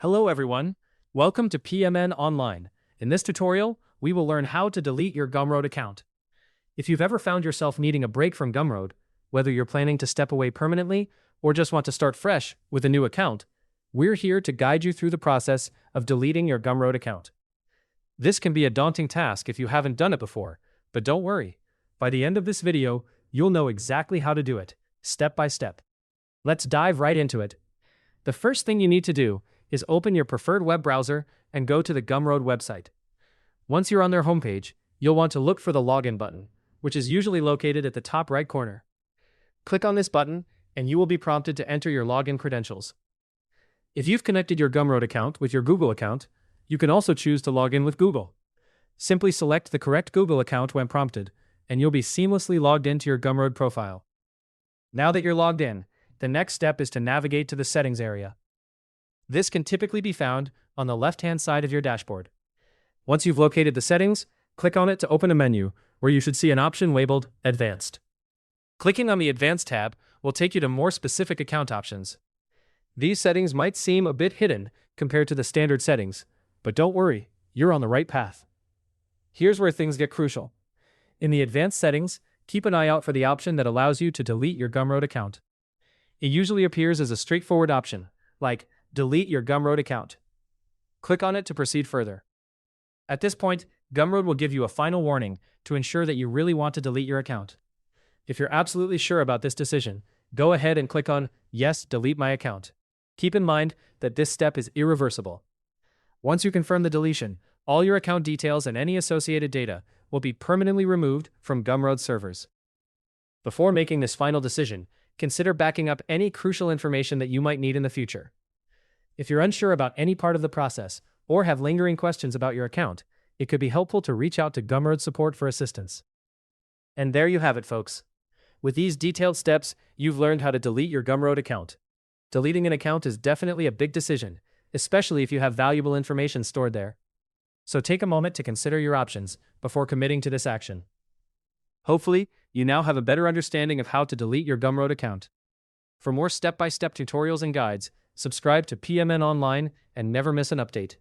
Hello everyone, welcome to PMN Online. In this tutorial, we will learn how to delete your Gumroad account. If you've ever found yourself needing a break from Gumroad, whether you're planning to step away permanently or just want to start fresh with a new account, we're here to guide you through the process of deleting your Gumroad account. This can be a daunting task if you haven't done it before, but don't worry. By the end of this video, you'll know exactly how to do it, step by step. Let's dive right into it. The first thing you need to do is open your preferred web browser and go to the Gumroad website. Once you're on their homepage, you'll want to look for the login button, which is usually located at the top right corner. Click on this button, and you will be prompted to enter your login credentials. If you've connected your Gumroad account with your Google account, you can also choose to log in with Google. Simply select the correct Google account when prompted, and you'll be seamlessly logged into your Gumroad profile. Now that you're logged in, the next step is to navigate to the settings area. This can typically be found on the left-hand side of your dashboard. Once you've located the settings, click on it to open a menu where you should see an option labeled Advanced. Clicking on the Advanced tab will take you to more specific account options. These settings might seem a bit hidden compared to the standard settings, but don't worry, you're on the right path. Here's where things get crucial. In the Advanced settings, keep an eye out for the option that allows you to delete your Gumroad account. It usually appears as a straightforward option, like Delete Your Gumroad Account. Click on it to proceed further. At this point, Gumroad will give you a final warning to ensure that you really want to delete your account. If you're absolutely sure about this decision, go ahead and click on Yes, Delete My Account. Keep in mind that this step is irreversible. Once you confirm the deletion, all your account details and any associated data will be permanently removed from Gumroad servers. Before making this final decision, consider backing up any crucial information that you might need in the future. If you're unsure about any part of the process or have lingering questions about your account, it could be helpful to reach out to Gumroad support for assistance. And there you have it, folks. With these detailed steps, you've learned how to delete your Gumroad account. Deleting an account is definitely a big decision, especially if you have valuable information stored there. So take a moment to consider your options before committing to this action. Hopefully, you now have a better understanding of how to delete your Gumroad account. For more step-by-step tutorials and guides, subscribe to PMN Online and never miss an update.